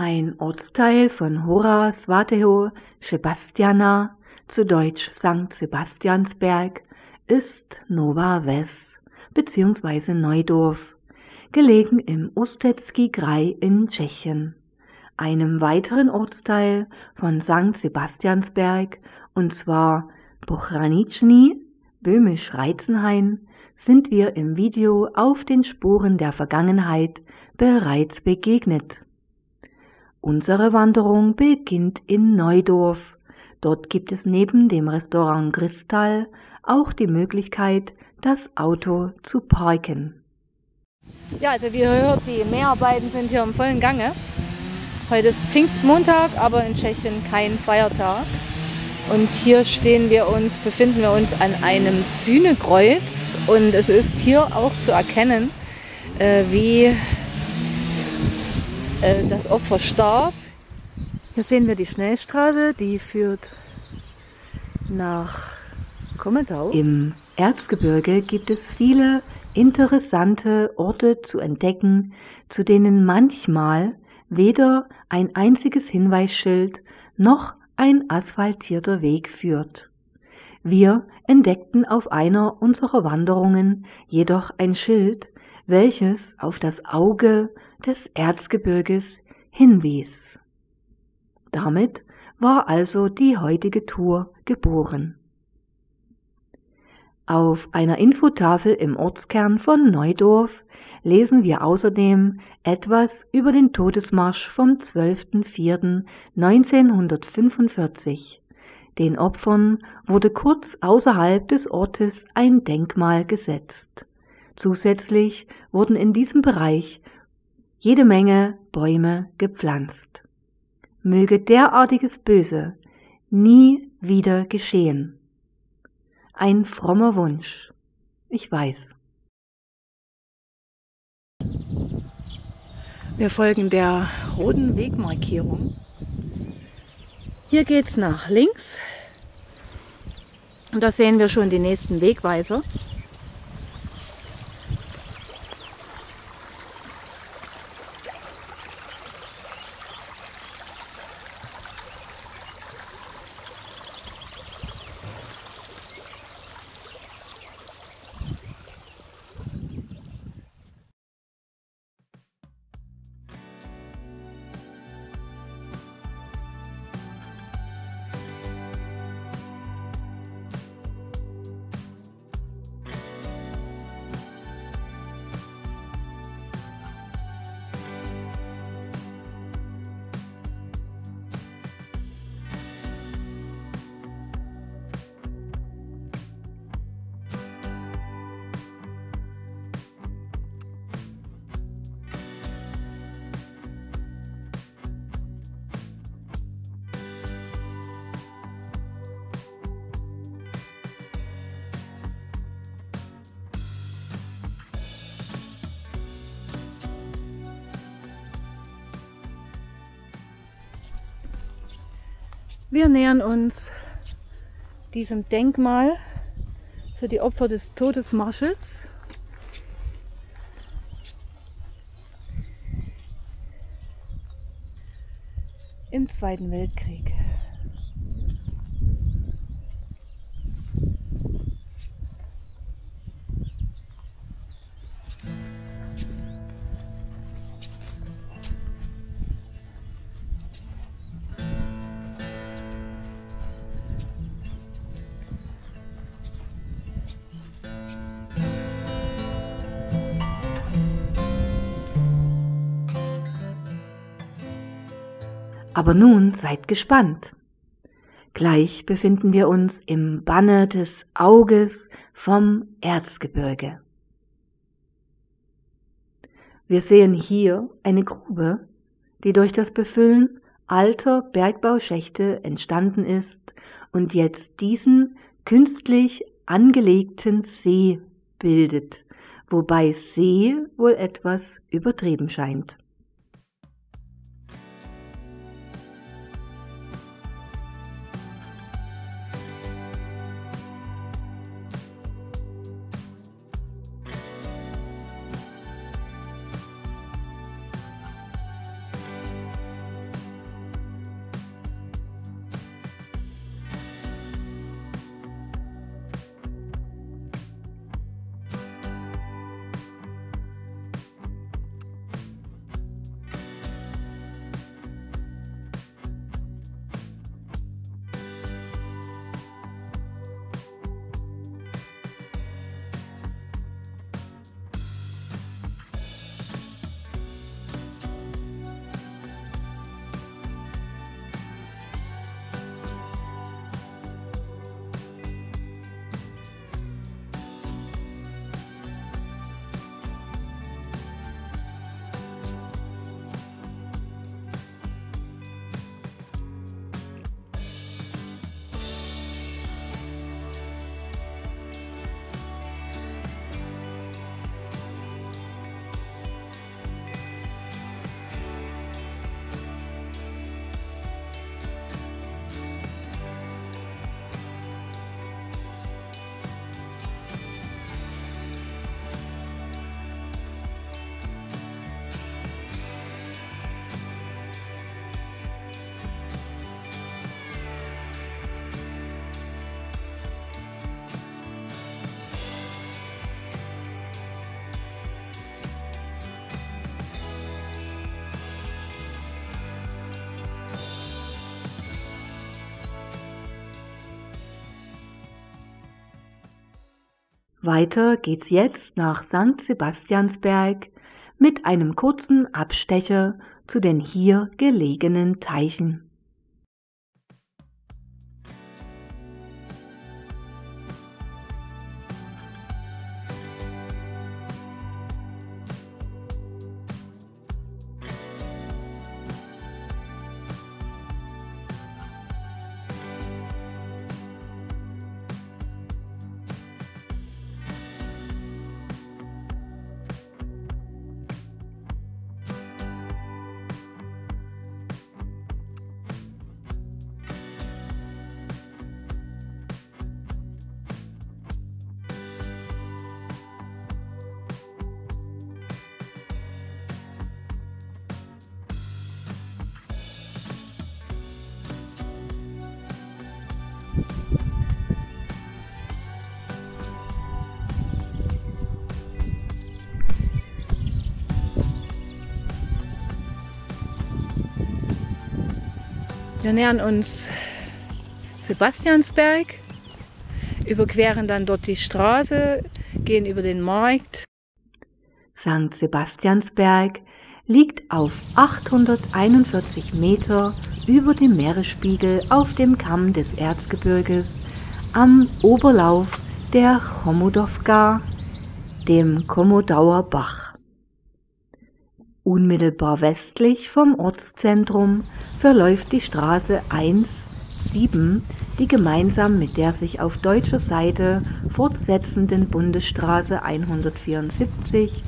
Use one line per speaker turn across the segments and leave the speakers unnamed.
Ein Ortsteil von Hora Svatého Sebastiana, zu Deutsch St. Sebastiansberg, ist Nová Ves bzw. Neudorf, gelegen im Ústecký kraj in Tschechien. Einem weiteren Ortsteil von St. Sebastiansberg, und zwar Pohraniční, böhmisch Reitzenhain, sind wir im Video auf den Spuren der Vergangenheit bereits begegnet. Unsere Wanderung beginnt in Neudorf. Dort gibt es neben dem Restaurant Kristall auch die Möglichkeit, das Auto zu parken.
Ja, also wie ihr hört, die Mäharbeiten sind hier im vollen Gange. Heute ist Pfingstmontag, aber in Tschechien kein Feiertag. Und hier befinden wir uns an einem Sühnekreuz, und es ist hier auch zu erkennen, wie das Opfer starb. Hier sehen wir die Schnellstraße, die führt nach Kommetau.
Im Erzgebirge gibt es viele interessante Orte zu entdecken, zu denen manchmal weder ein einziges Hinweisschild noch ein asphaltierter Weg führt. Wir entdeckten auf einer unserer Wanderungen jedoch ein Schild, welches auf das Auge des Erzgebirges hinwies. Damit war also die heutige Tour geboren. Auf einer Infotafel im Ortskern von Neudorf lesen wir außerdem etwas über den Todesmarsch vom 12.04.1945. Den Opfern wurde kurz außerhalb des Ortes ein Denkmal gesetzt. Zusätzlich wurden in diesem Bereich jede Menge Bäume gepflanzt. Möge derartiges Böse nie wieder geschehen. Ein frommer Wunsch, ich weiß.
Wir folgen der roten Wegmarkierung. Hier geht es nach links. Und da sehen wir schon die nächsten Wegweiser. Wir nähern uns diesem Denkmal für die Opfer des Todesmarsches. Im Zweiten Weltkrieg.
Aber nun seid gespannt. Gleich befinden wir uns im Banne des Auges vom Erzgebirge. Wir sehen hier eine Grube, die durch das Befüllen alter Bergbauschächte entstanden ist und jetzt diesen künstlich angelegten See bildet, wobei See wohl etwas übertrieben scheint. Weiter geht's jetzt nach St. Sebastiansberg mit einem kurzen Abstecher zu den hier gelegenen Teichen.
Wir nähern uns Sebastiansberg, überqueren dann dort die Straße, gehen über den Markt.
St. Sebastiansberg liegt auf 841 Meter über dem Meeresspiegel auf dem Kamm des Erzgebirges am Oberlauf der Chomutowka, dem Komodauer Bach. Unmittelbar westlich vom Ortszentrum verläuft die Straße 1-7, die gemeinsam mit der sich auf deutscher Seite fortsetzenden Bundesstraße 174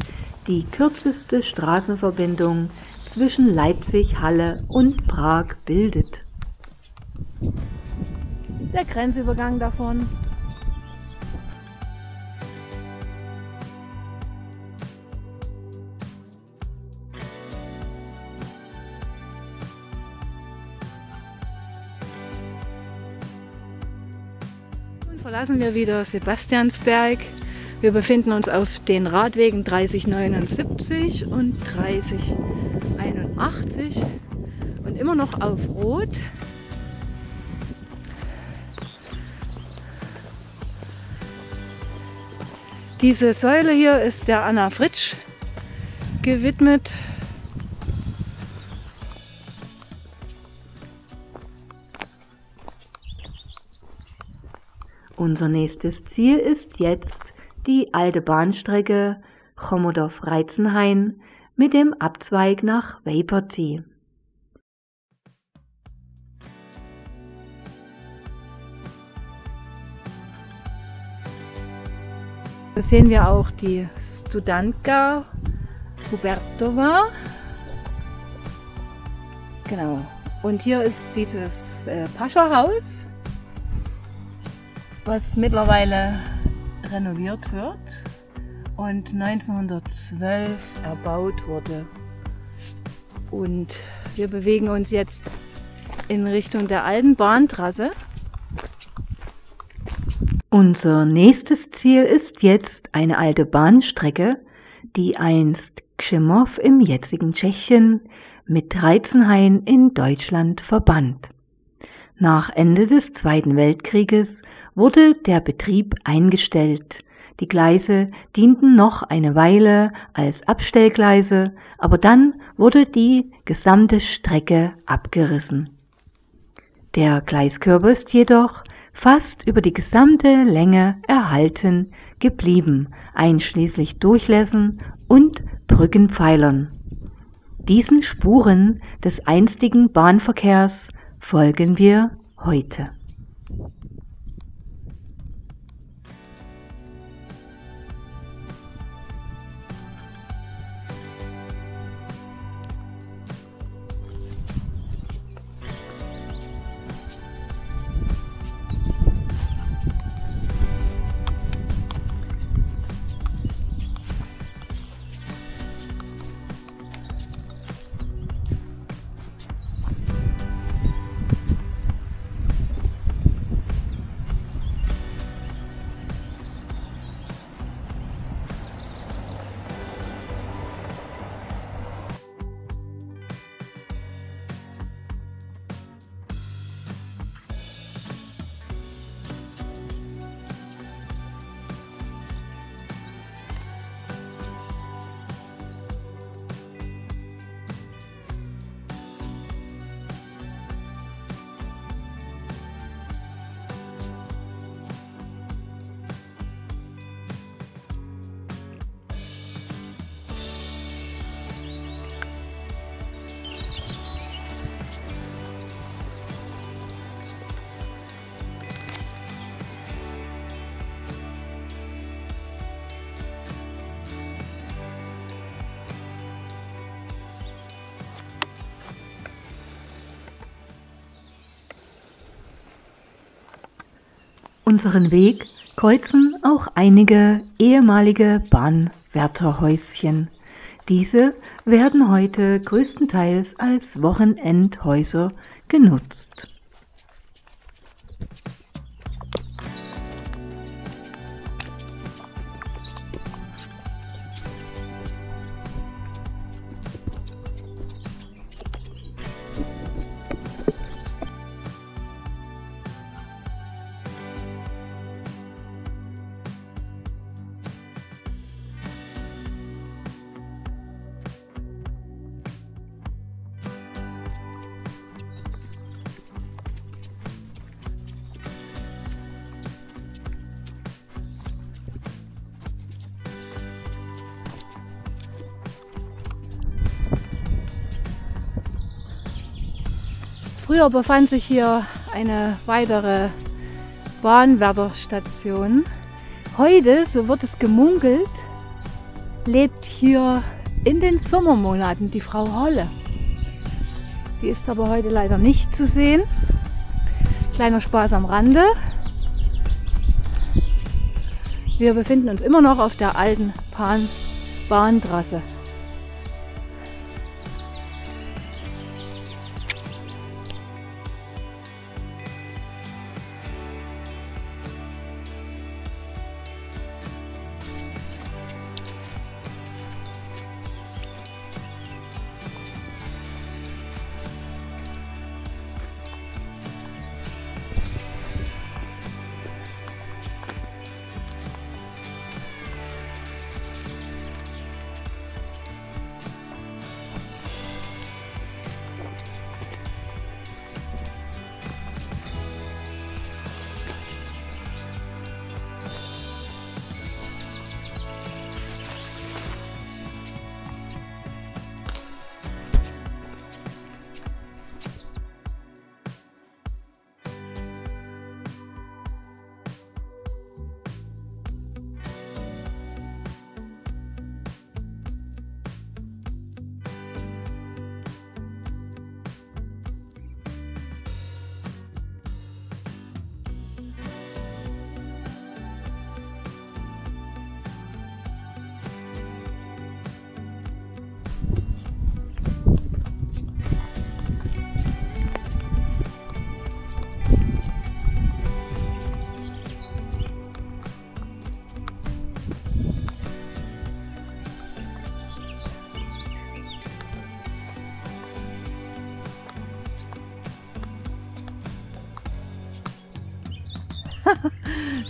die kürzeste Straßenverbindung zwischen Leipzig, Halle und Prag bildet.
Der Grenzübergang davon. Verlassen wir wieder Sebastiansberg. Wir befinden uns auf den Radwegen 3079 und 3081 und immer noch auf Rot. Diese Säule hier ist der Anna Fritsch gewidmet.
Unser nächstes Ziel ist jetzt die alte Bahnstrecke Chomutow-Reitzenhain mit dem Abzweig nach Waiperti.
Da sehen wir auch die Studentka Hubertova. Genau. Und hier ist dieses Pascha-Haus, was mittlerweile renoviert wird und 1912 erbaut wurde. Und wir bewegen uns jetzt in Richtung der alten Bahntrasse.
Unser nächstes Ziel ist jetzt eine alte Bahnstrecke, die einst Krzymów im jetzigen Tschechien mit Reitzenhain in Deutschland verband. Nach Ende des Zweiten Weltkrieges wurde der Betrieb eingestellt. Die Gleise dienten noch eine Weile als Abstellgleise, aber dann wurde die gesamte Strecke abgerissen. Der Gleiskörper ist jedoch fast über die gesamte Länge erhalten geblieben, einschließlich Durchlässen und Brückenpfeilern. Diesen Spuren des einstigen Bahnverkehrs folgen wir heute. Unseren Weg kreuzen auch einige ehemalige Bahnwärterhäuschen. Diese werden heute größtenteils als Wochenendhäuser genutzt.
Früher befand sich hier eine weitere Bahnwärterstation. Heute, so wird es gemunkelt, lebt hier in den Sommermonaten die Frau Holle. Die ist aber heute leider nicht zu sehen. Kleiner Spaß am Rande. Wir befinden uns immer noch auf der alten Bahntrasse.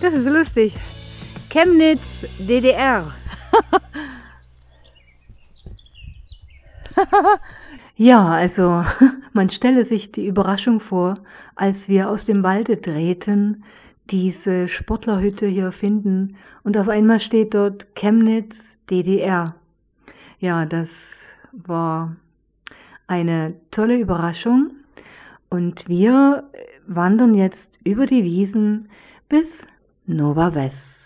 Das ist lustig. Chemnitz, DDR.
Ja, also man stelle sich die Überraschung vor, als wir aus dem Walde treten, diese Sportlerhütte hier finden und auf einmal steht dort Chemnitz, DDR. Ja, das war eine tolle Überraschung und wir wandern jetzt über die Wiesen bis Nova Ves.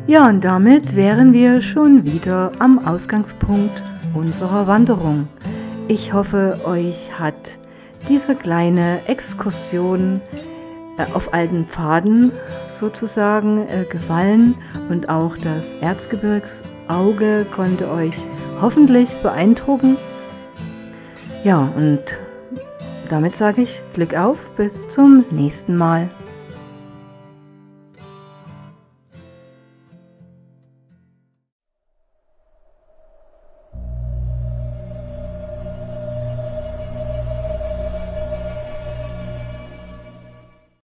Ja, und damit wären wir schon wieder am Ausgangspunkt unserer Wanderung. Ich hoffe, euch hat diese kleine Exkursion auf alten Pfaden sozusagen gefallen und auch das Erzgebirgsauge konnte euch hoffentlich beeindrucken. Ja, und damit sage ich Glück auf, bis zum nächsten Mal.